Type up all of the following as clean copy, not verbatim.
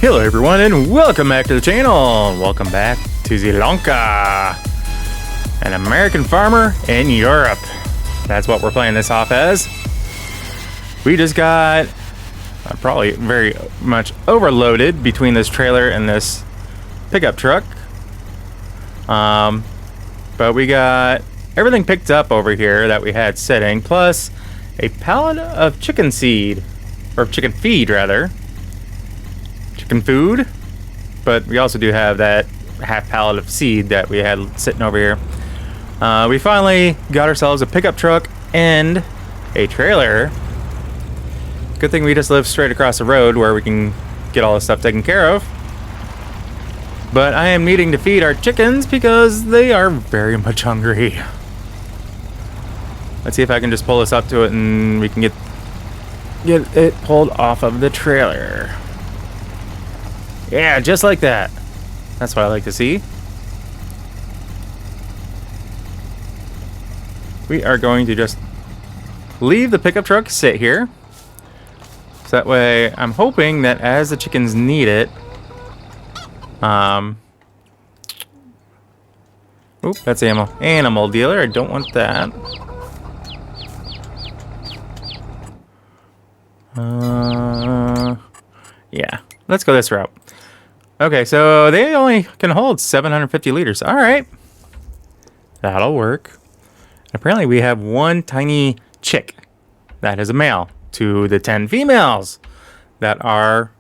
Hello everyone and welcome back to the channel. Welcome back to Zielonka, an American farmer in Europe. That's what we're playing this off as. We just got probably very much overloaded between this trailer and this pickup truck. But we got everything picked up over here that we had sitting, plus a pallet of chicken seed, or chicken feed rather. Chicken food, but we also do have that half pallet of seed that we had sitting over here. We finally got ourselves a pickup truck and a trailer. Good thing we just live straight across the road where we can get all this stuff taken care of. But I am needing to feed our chickens because they are very much hungry. Let's see if I can just pull this up to it and we can get it pulled off of the trailer. Yeah, just like that. That's what I like to see. We are going to just leave the pickup truck sit here. So that way, I'm hoping that as the chickens need it, oop, that's animal dealer. I don't want that. Yeah, let's go this route. Okay, so they only can hold 750 liters. All right. That'll work. Apparently, we have one tiny chick that is a male to the 10 females that are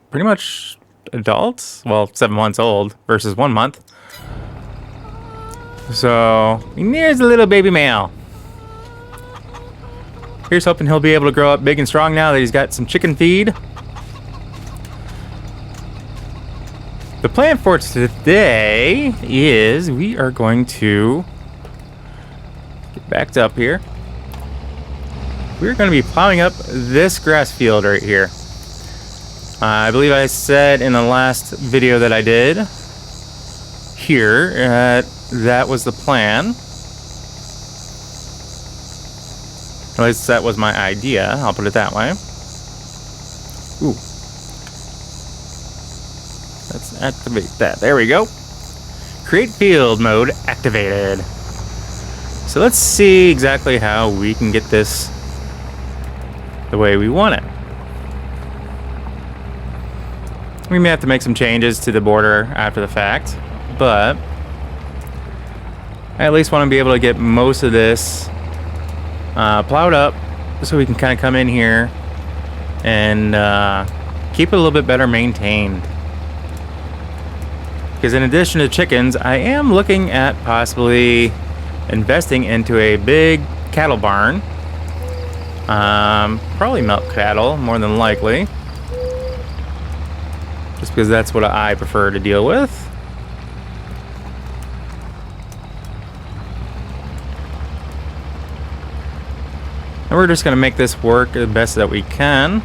pretty much adults. Well, 7 months old versus 1 month. So, here's a little baby male. Here's hoping he'll be able to grow up big and strong now that he's got some chicken feed. The plan for today is we are going to get backed up here. We're going to be plowing up this grass field right here. I believe I said in the last video that I did here that was the plan. At least that was my idea. I'll put it that way. Ooh. Let's activate that. There we go. Create field mode activated. So let's see exactly how we can get this the way we want it. We may have to make some changes to the border after the fact, but I at least want to be able to get most of this plowed up so we can kind of come in here and keep it a little bit better maintained. Because in addition to chickens, I am looking at possibly investing into a big cattle barn. Probably milk cattle, more than likely. Just because that's what I prefer to deal with. And we're just going to make this work the best that we can.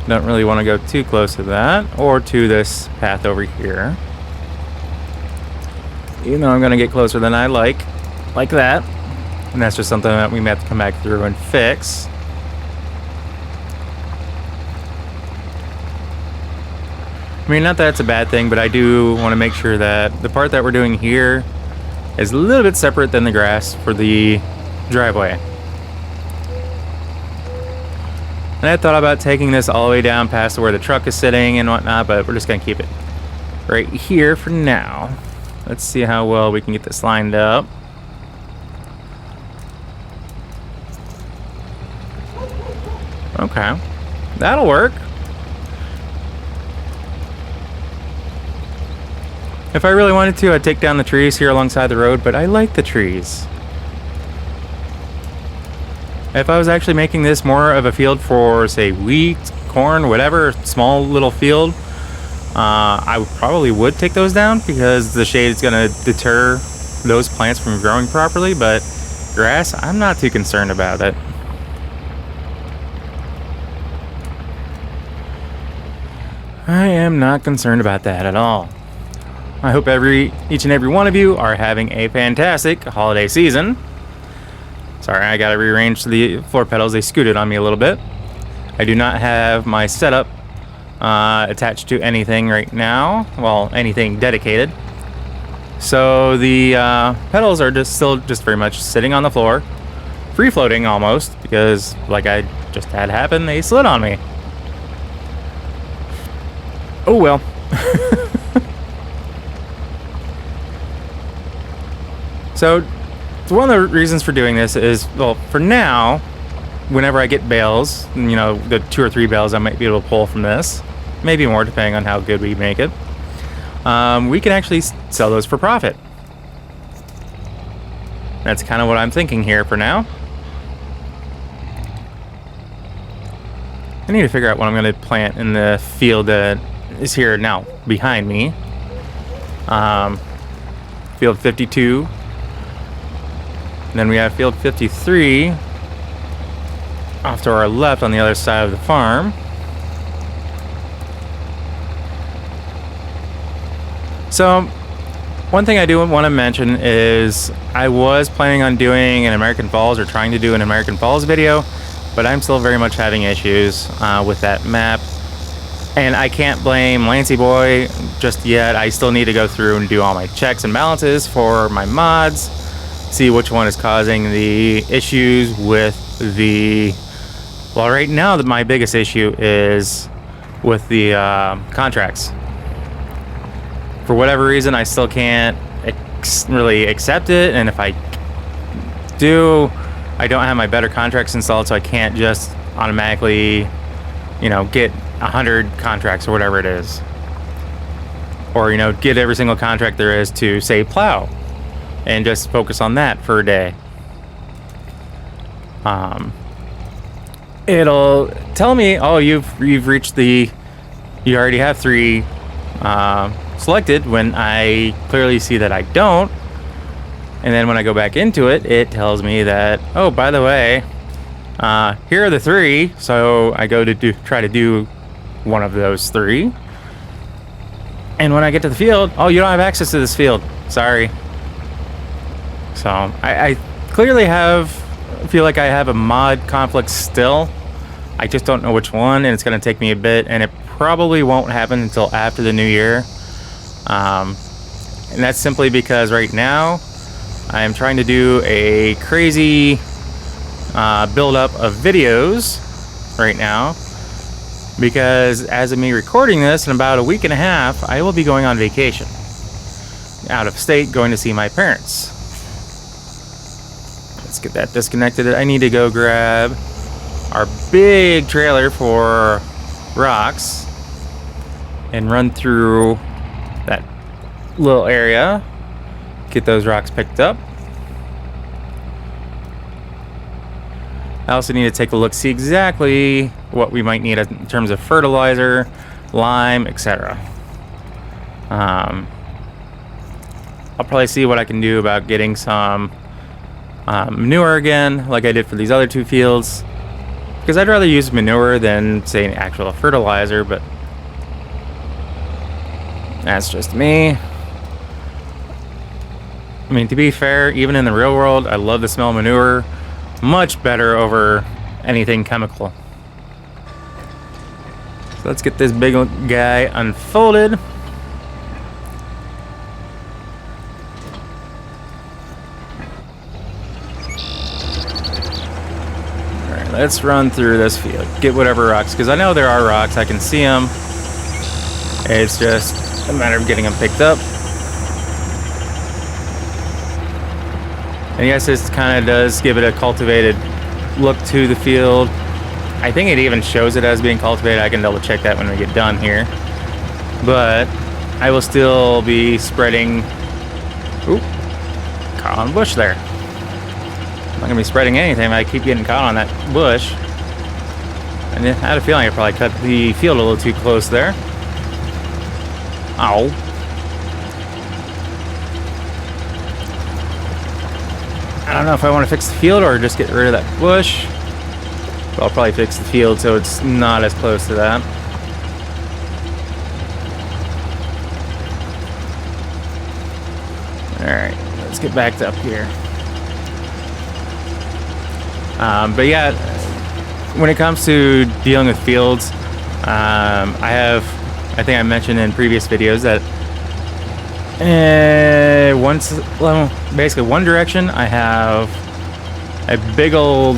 Don't really want to go too close to that or to this path over here. Even though I'm going to get closer than I like that. And that's just something that we may have to come back through and fix. I mean, not that it's a bad thing, but I do want to make sure that the part that we're doing here is a little bit separate than the grass for the driveway. And I thought about taking this all the way down past where the truck is sitting and whatnot, but we're just going to keep it right here for now. Let's see how well we can get this lined up. Okay, that'll work. If I really wanted to, I'd take down the trees here alongside the road, but I like the trees. If I was actually making this more of a field for, say, wheat, corn, whatever, small little field, I probably would take those down because the shade is going to deter those plants from growing properly, but grass, I'm not too concerned about it. I am not concerned about that at all. I hope each and every one of you are having a fantastic holiday season. Sorry, I gotta rearrange the floor pedals. They scooted on me a little bit. I do not have my setup attached to anything right now. Well, anything dedicated. So the pedals are still very much sitting on the floor, free floating almost, because like I just had happen, they slid on me. Oh well. So one of the reasons for doing this is, well, for now, whenever I get bales, you know, the 2 or 3 bales I might be able to pull from this, maybe more depending on how good we make it, we can actually sell those for profit. That's kind of what I'm thinking here for now. I need to figure out what I'm going to plant in the field that is here now behind me. Field 52. And then we have field 53 off to our left on the other side of the farm. So one thing I do want to mention is I was planning on doing an American Falls, or trying to do an American Falls video, but I'm still very much having issues with that map. And I can't blame Lancey Boy just yet. I still need to go through and do all my checks and balances for my mods, see which one is causing the issues with the... Well, right now my biggest issue is with the contracts. For whatever reason, I still can't really accept it, and if I do, I don't have my better contracts installed, so I can't just automatically, you know, get 100 contracts or whatever it is, or, you know, get every single contract there is to, say, plow, and just focus on that for a day. It'll tell me, oh, you've reached the, you already have 3 selected, when I clearly see that I don't. And then when I go back into it, it tells me that, oh, by the way, here are the 3. So I go to try to do one of those 3. And when I get to the field, oh, you don't have access to this field. Sorry. So I clearly feel like I have a mod conflict still. I just don't know which one, and it's going to take me a bit, and it probably won't happen until after the new year. And that's simply because right now I am trying to do a crazy build-up of videos right now, because as of me recording this, in about a week and a half, I will be going on vacation out of state, going to see my parents. Let's get that disconnected. I need to go grab our big trailer for rocks and run through that little area, get those rocks picked up. I also need to take a look, see exactly what we might need in terms of fertilizer, lime, etc. I'll probably see what I can do about getting some manure again, like I did for these other 2 fields, because I'd rather use manure than, say, an actual fertilizer, but that's just me. I mean, to be fair, even in the real world, I love the smell of manure much better over anything chemical. So let's get this big guy unfolded. Alright, let's run through this field. Get whatever rocks, because I know there are rocks. I can see them. It's just a matter of getting them picked up. And yes, this kind of does give it a cultivated look to the field. I think it even shows it as being cultivated. I can double check that when we get done here. But I will still be spreading... Oop, caught on a bush there. I'm not going to be spreading anything if I keep getting caught on that bush. And I had a feeling I probably cut the field a little too close there. Ow. I don't know if I want to fix the field or just get rid of that bush. But I'll probably fix the field so it's not as close to that. Alright, let's get back to up here. But yeah, when it comes to dealing with fields, I think I mentioned in previous videos that basically one direction I have a big old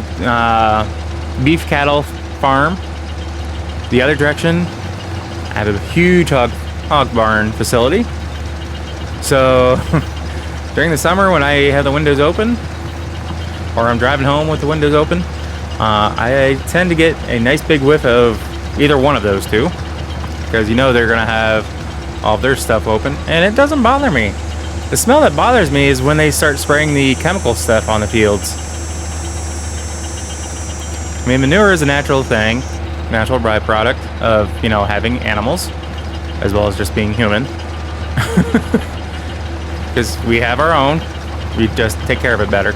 beef cattle farm. The other direction I have a huge hog barn facility. So during the summer when I have the windows open, or I'm driving home with the windows open, I tend to get a nice big whiff of either one of those two, because you know they're gonna have all of their stuff open, and it doesn't bother me. The smell that bothers me is when they start spraying the chemical stuff on the fields. I mean, manure is a natural thing, natural byproduct of, you know, having animals, as well as just being human. Because we have our own, we just take care of it better.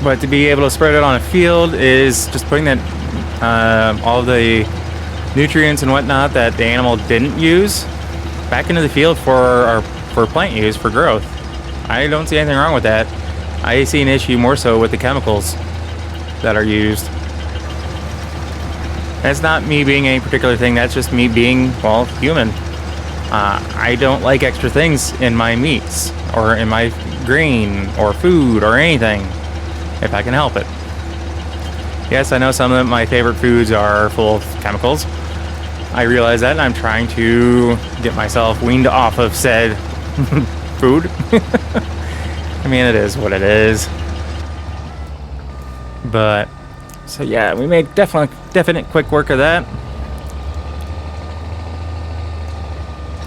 But to be able to spread it on a field is just putting that all the nutrients and whatnot that the animal didn't use back into the field for plant use, for growth. I don't see anything wrong with that. I see an issue more so with the chemicals that are used. That's not me being any particular thing, that's just me being, well, human. I don't like extra things in my meats, or in my grain, or food, or anything, if I can help it. Yes, I know some of my favorite foods are full of chemicals. I realize that, and I'm trying to get myself weaned off of said food. I mean, it is what it is. But, so yeah, we made definite quick work of that.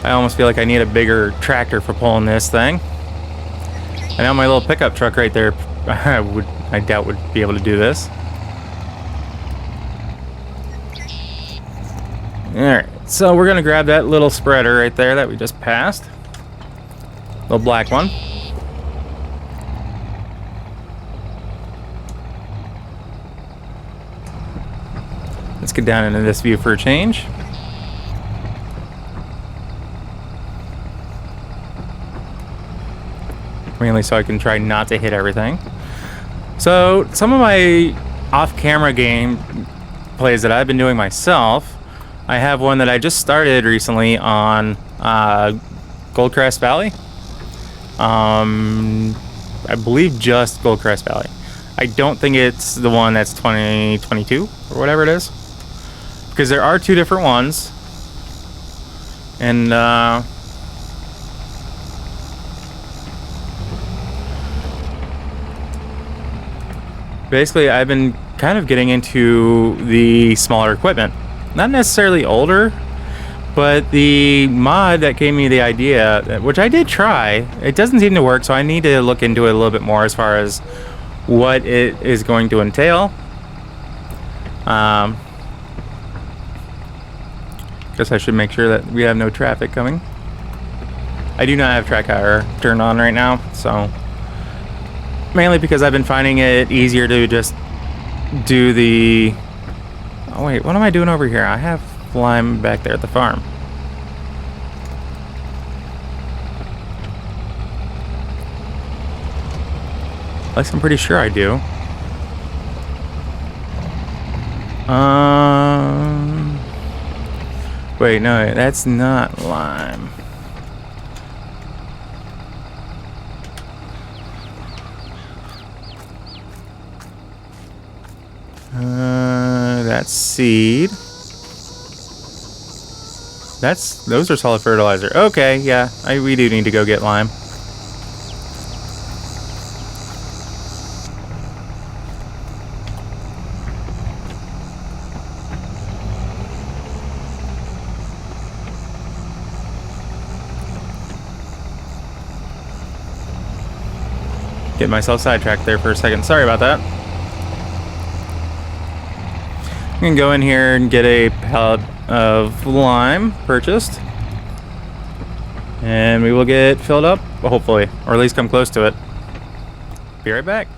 I almost feel like I need a bigger tractor for pulling this thing. I know my little pickup truck right there, I doubt would be able to do this. Alright, so we're gonna grab that little spreader right there that we just passed. Little black one. Let's get down into this view for a change. Mainly so I can try not to hit everything. So some of my off-camera game plays that I've been doing myself, I have one that I just started recently on Goldcrest Valley. I believe just Goldcrest Valley. I don't think it's the one that's 2022 or whatever it is, because there are two different ones. And basically I've been kind of getting into the smaller equipment. Not necessarily older, but the mod that gave me the idea, which I did try, it doesn't seem to work, so I need to look into it a little bit more as far as what it is going to entail. Guess I should make sure that we have no traffic coming. I do not have track hour turned on right now, so mainly because I've been finding it easier to just do the... Oh wait, what am I doing over here? I have lime back there at the farm. At least I'm pretty sure I do. Wait, no, that's not lime. That's seed. Those are solid fertilizer. Okay, yeah, we do need to go get lime. Get myself sidetracked there for a second. Sorry about that. I'm gonna go in here and get a pallet of lime purchased, and we will get filled up, hopefully, or at least come close to it. Be right back.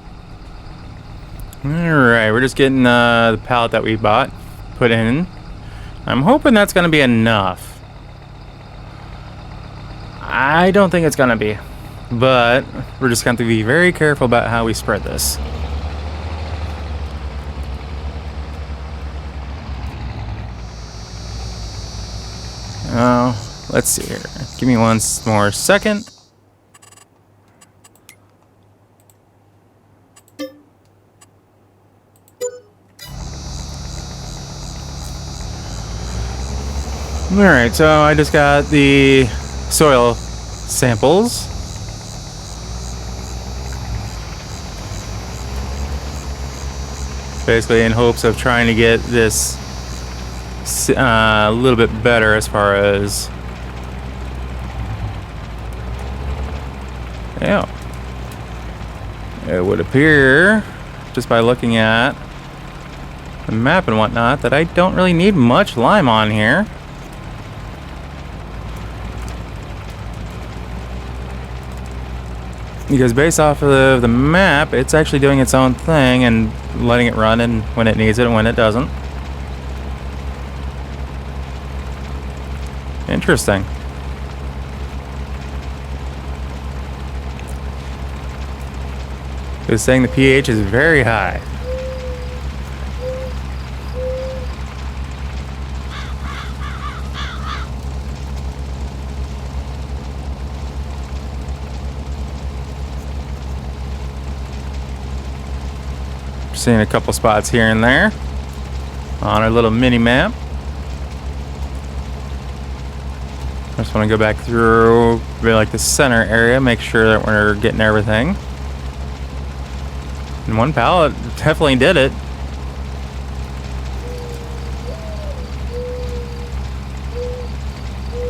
Alright, we're just getting the pallet that we bought put in. I'm hoping that's gonna be enough. I don't think it's gonna be, but we're just going to be very careful about how we spread this. Let's see here. Give me one more second. Alright, so I just got the soil samples. Basically in hopes of trying to get this a little bit better as far as... Yeah. It would appear, just by looking at the map and whatnot, that I don't really need much lime on here. Because based off of the map, it's actually doing its own thing and letting it run and when it needs it and when it doesn't. Interesting. It's saying the pH is very high. Seeing a couple spots here and there on our little mini map. I just want to go back through maybe like the center area, make sure that we're getting everything. And one pallet definitely did it.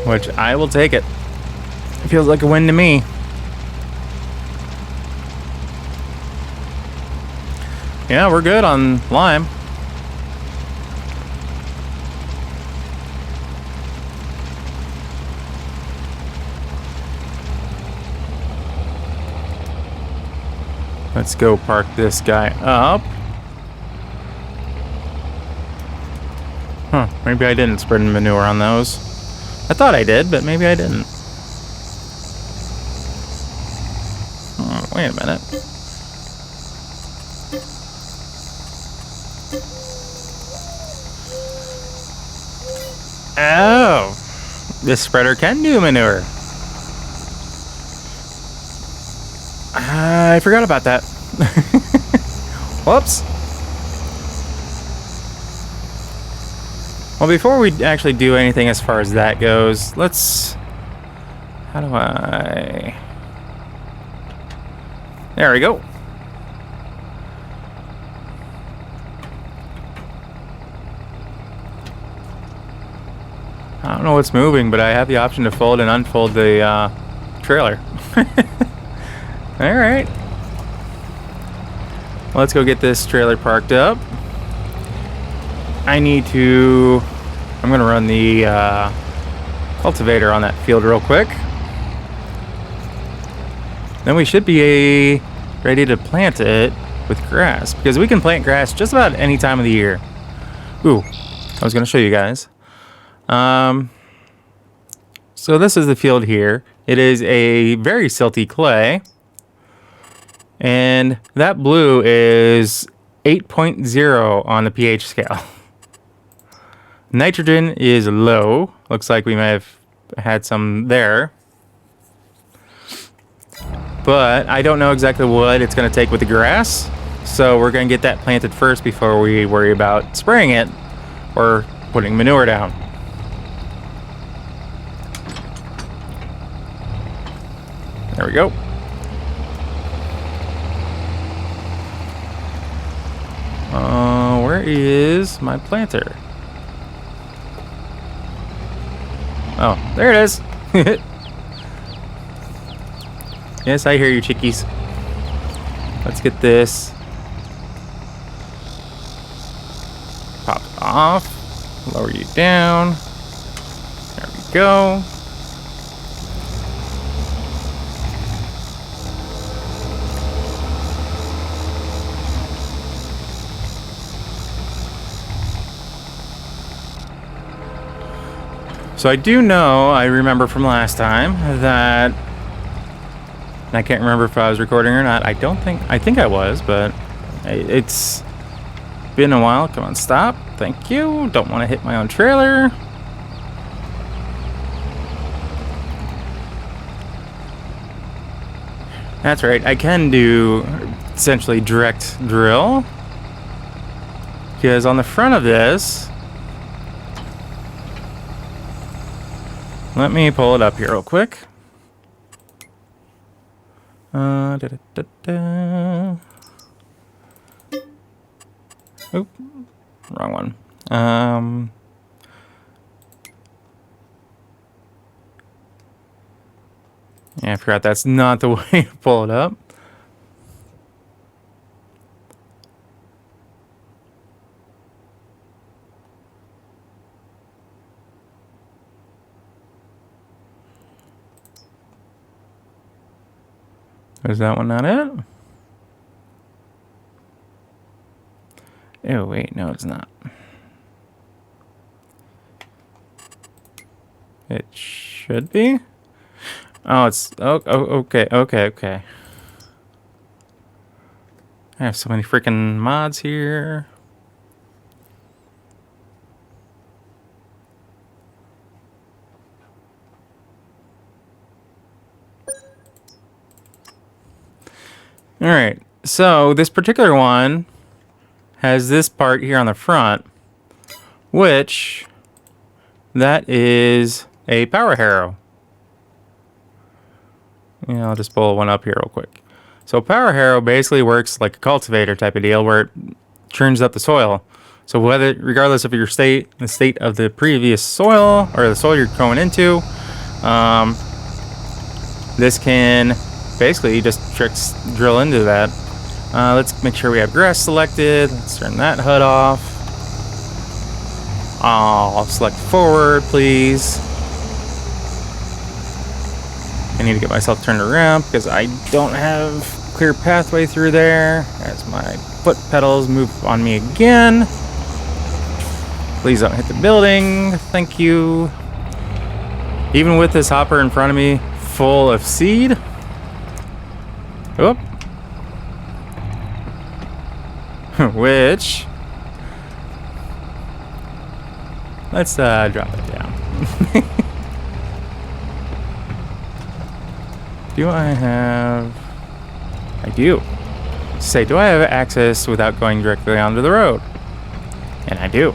Which I will take it. It feels like a win to me. Yeah, we're good on lime. Let's go park this guy up. Huh, maybe I didn't spread manure on those. I thought I did, but maybe I didn't. Oh, wait a minute. Oh, this spreader can do manure. I forgot about that. Whoops. Well, before we actually do anything as far as that goes, let's... How do I... There we go. I don't know what's moving, but I have the option to fold and unfold the trailer. Alright. Let's go get this trailer parked up. I need to... I'm going to run the cultivator on that field real quick. Then we should be ready to plant it with grass. Because we can plant grass just about any time of the year. Ooh, I was going to show you guys. So this is the field here. It is a very silty clay. And that blue is 8.0 on the pH scale. Nitrogen is low. Looks like we may have had some there. But I don't know exactly what it's going to take with the grass. So we're going to get that planted first before we worry about spraying it or putting manure down. There we go. Where is my planter? Oh, there it is. Yes, I hear you, chickies. Let's get this popped off. Lower you down. There we go. So I do know, I remember from last time that, and I can't remember if I was recording or not. I think I was, but it's been a while. Come on, stop. Thank you. Don't want to hit my own trailer. That's right, I can do essentially direct drill. Because on the front of this, let me pull it up here real quick. Oop, wrong one. Yeah, I forgot that's not the way to pull it up. Is that one not it? Oh, wait, no, it's not. It should be. Oh, it's... Oh, okay. I have so many freaking mods here. Alright, so this particular one has this part here on the front, which that is a power harrow. Yeah, I'll just pull one up here real quick. So power harrow basically works like a cultivator type of deal where it churns up the soil. So whether, regardless of your state, the state of the previous soil or the soil you're going into, this can basically just drill into that. Let's make sure we have grass selected. Let's turn that HUD off. I'll select forward, please. I need to get myself turned around because I don't have clear pathway through there as my foot pedals move on me again. Please don't hit the building. Thank you. Even with this hopper in front of me full of seed. Oop. Which, let's drop it down. Do I have... I do. Say, do I have access without going directly onto the road? And I do.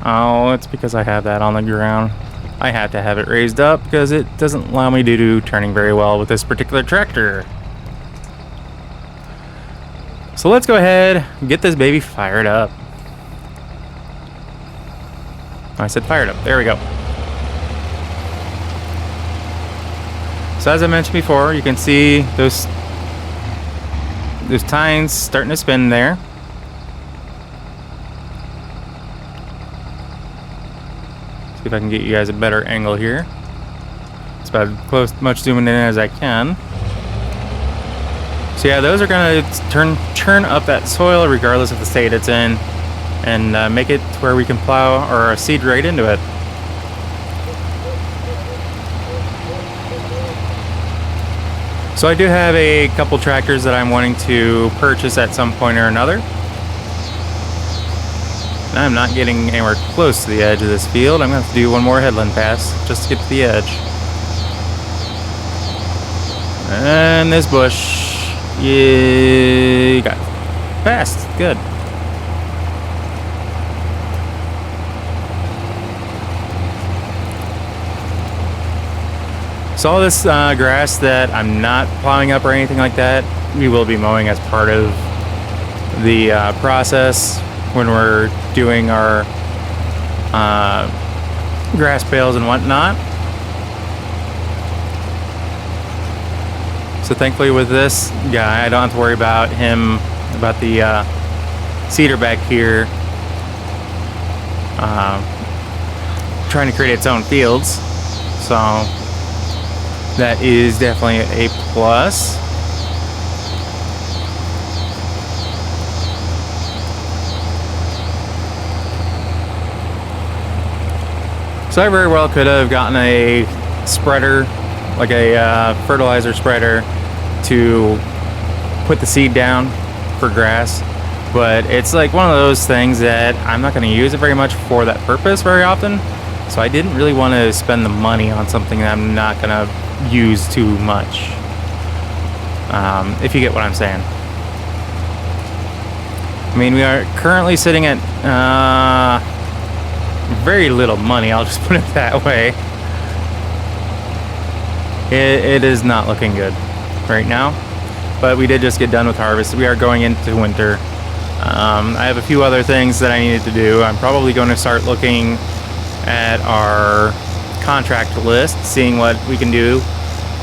Oh, it's because I have that on the ground. I have to have it raised up because it doesn't allow me to do turning very well with this particular tractor. So let's go ahead and get this baby fired up. I said fired up. There we go. So as I mentioned before, you can see those tines starting to spin there. See if I can get you guys a better angle here. It's about close, much zooming in as I can. So yeah, those are gonna churn up that soil regardless of the state it's in, and make it to where we can plow or seed right into it. So I do have a couple tractors that I'm wanting to purchase at some point or another. I'm not getting anywhere close to the edge of this field. I'm going to have to do one more headland pass just to get to the edge. And this bush, yeah, got passed. Good. So all this grass that I'm not plowing up or anything like that, we will be mowing as part of the process when we're doing our grass bales and whatnot. So thankfully with this guy, I don't have to worry about him, about the cedar back here trying to create its own fields. So that is definitely a plus. So I very well could have gotten a spreader, like a fertilizer spreader, to put the seed down for grass, but it's like one of those things that I'm not going to use it very much for that purpose very often, so I didn't really want to spend the money on something that I'm not going to use too much. If you get what I'm saying. I mean, we are currently sitting at very little money, I'll just put it that way. It is not looking good right now, but we did just get done with harvest. We are going into winter. I have a few other things that I needed to do. I'm probably going to start looking at our contract list, seeing what we can do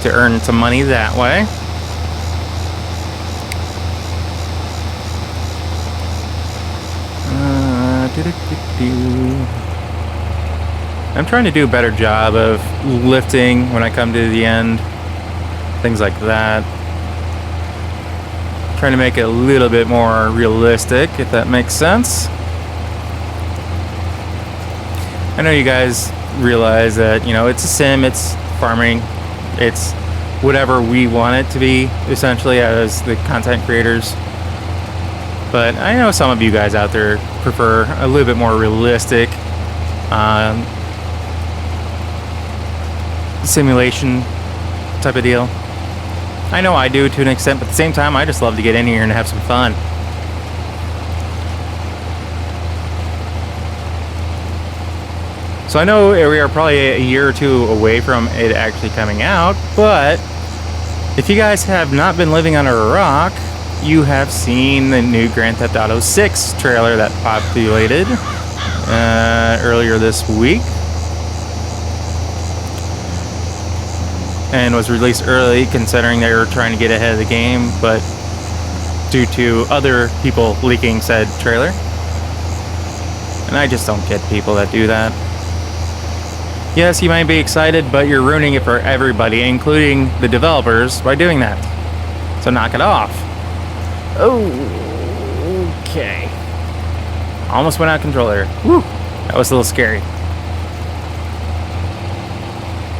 to earn some money that way. I'm trying to do a better job of lifting when I come to the end, things like that. Trying to make it a little bit more realistic, if that makes sense. I know you guys realize that, you know, it's a sim, it's farming, it's whatever we want it to be, essentially, as the content creators. But I know some of you guys out there prefer a little bit more realistic simulation type of deal. I know I do to an extent, but at the same time, I just love to get in here and have some fun. So I know we are probably a year or two away from it actually coming out, but if you guys have not been living under a rock, you have seen the new Grand Theft Auto 6 trailer that populated earlier this week. And was released early, considering they were trying to get ahead of the game, but due to other people leaking said trailer. And I just don't get people that do that. Yes, you might be excited, but you're ruining it for everybody, including the developers, by doing that. So knock it off. Oh, okay. Almost went out of control there. Woo, that was a little scary.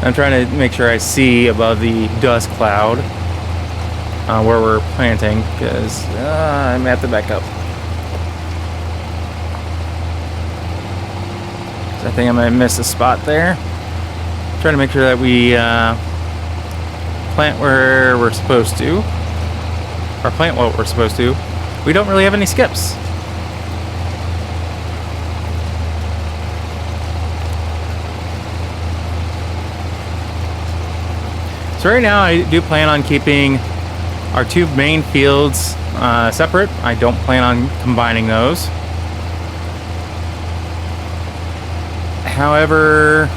I'm trying to make sure I see above the dust cloud where we're planting, because I'm at the back up. So I think I might miss a spot there. Trying to make sure that we plant where we're supposed to, or plant what we're supposed to. We don't really have any skips. So right now I do plan on keeping our two main fields separate. I don't plan on combining those. However,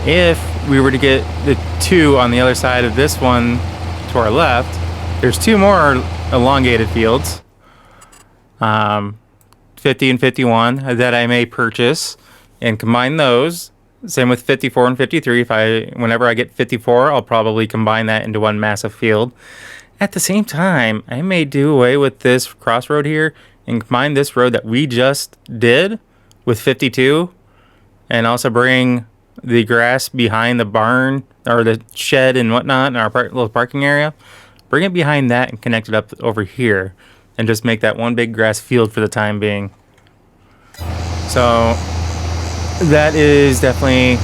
if we were to get the two on the other side of this one to our left, there's two more elongated fields, 50 and 51, that I may purchase and combine those. Same with 54 and 53. Whenever I get 54, I'll probably combine that into one massive field. At the same time, I may do away with this crossroad here and combine this road that we just did with 52, and also bring the grass behind the barn or the shed and whatnot in our little parking area. Bring it behind that and connect it up over here, and just make that one big grass field for the time being. So that is definitely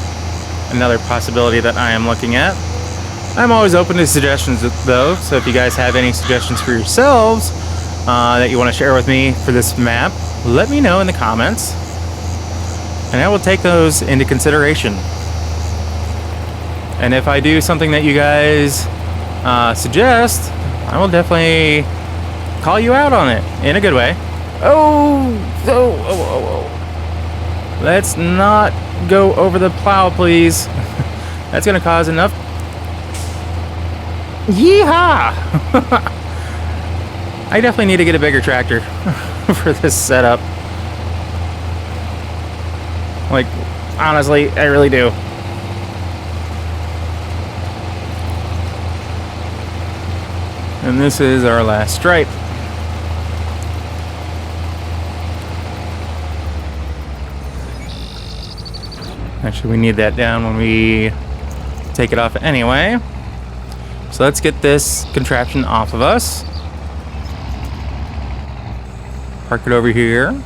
another possibility that I am looking at. I'm always open to suggestions though, so if you guys have any suggestions for yourselves that you want to share with me for this map, let me know in the comments, and I will take those into consideration. And if I do something that you guys suggest, I will definitely call you out on it in a good way. Oh. Let's not go over the plow, please. That's gonna cause enough. Yeehaw! I definitely need to get a bigger tractor for this setup. Like, honestly, I really do. And this is our last stripe. Actually, we need that down when we take it off anyway. So let's get this contraption off of us. Park it over here.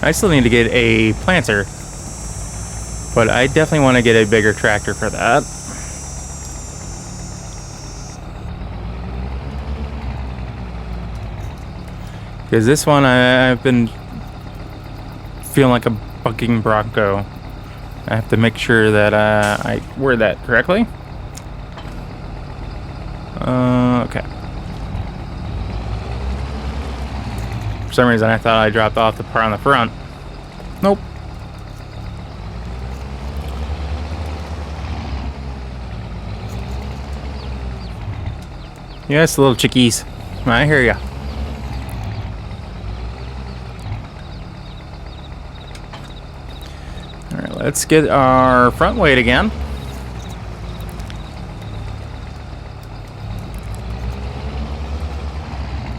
I still need to get a planter. But I definitely want to get a bigger tractor for that. Because this one, I've been feeling like a bucking bronco. I have to make sure that I word that correctly. Okay. For some reason, I thought I dropped off the part on the front. Nope. Yes, little chickies. I hear ya. Alright, let's get our front weight again.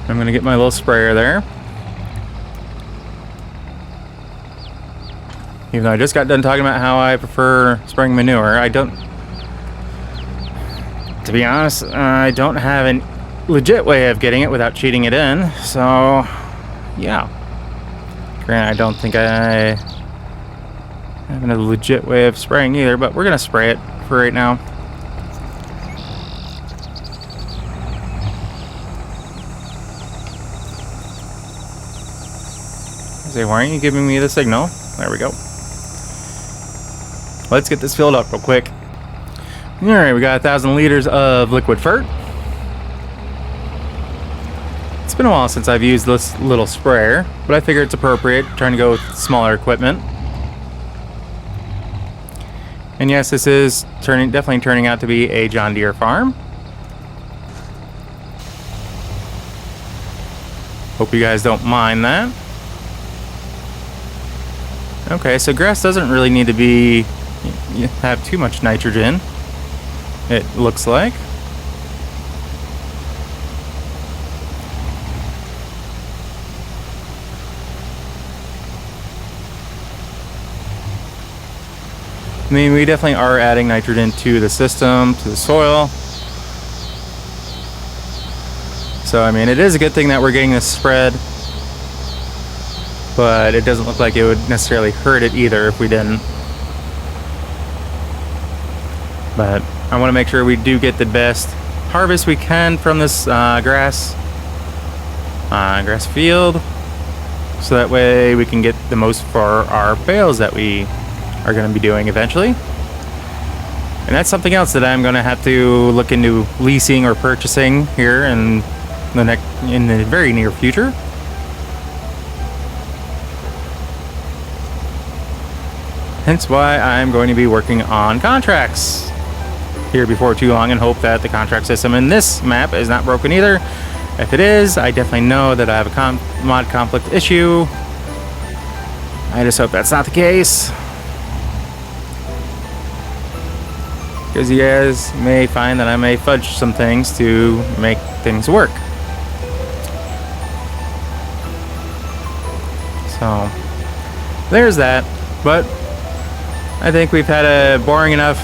I'm gonna get my little sprayer there. Even though I just got done talking about how I prefer spraying manure, I don't... To be honest, I don't have a legit way of getting it without cheating it in, so... Yeah. Granted, I don't think I have a legit way of spraying either, but we're gonna spray it for right now. Say, why aren't you giving me the signal? There we go. Let's get this filled up real quick. Alright, we got 1,000 liters of liquid fert. It's been a while since I've used this little sprayer, but I figure it's appropriate trying to go with smaller equipment. And yes, this is definitely turning out to be a John Deere farm. Hope you guys don't mind that. Okay, so grass doesn't really need to have too much nitrogen, it looks like. I mean, we definitely are adding nitrogen to the system, to the soil. So, I mean, it is a good thing that we're getting this spread. But it doesn't look like it would necessarily hurt it either if we didn't. But I want to make sure we do get the best harvest we can from this grass field, so that way we can get the most for our bales that we are going to be doing eventually. And that's something else that I'm going to have to look into leasing or purchasing here in the very near future. Hence why I'm going to be working on contracts here before too long, and hope that the contract system in this map is not broken either. If it is, I definitely know that I have a mod conflict issue. I just hope that's not the case, because you guys may find that I may fudge some things to make things work. So there's that. But I think we've had a boring enough,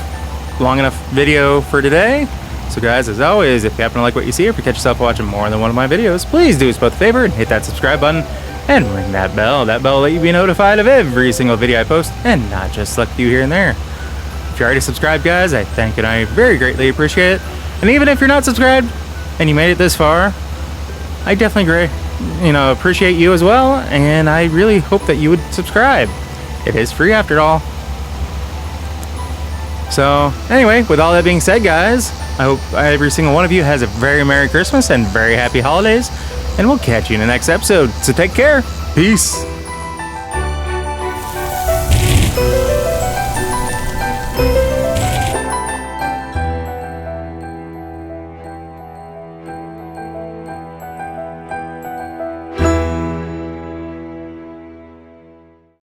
long enough video for today. So guys, as always, if you happen to like what you see, or if you catch yourself watching more than one of my videos, please do us both a favor and hit that subscribe button and ring that bell. That bell will let you be notified of every single video I post, and not just select a few here and there. If you're already subscribed, guys, I thank and I very greatly appreciate it. And even if you're not subscribed and you made it this far, I definitely appreciate you as well, and I really hope that you would subscribe. It is free after all. So anyway, with all that being said, guys, I hope every single one of you has a very Merry Christmas and very Happy Holidays, and we'll catch you in the next episode. So take care. Peace.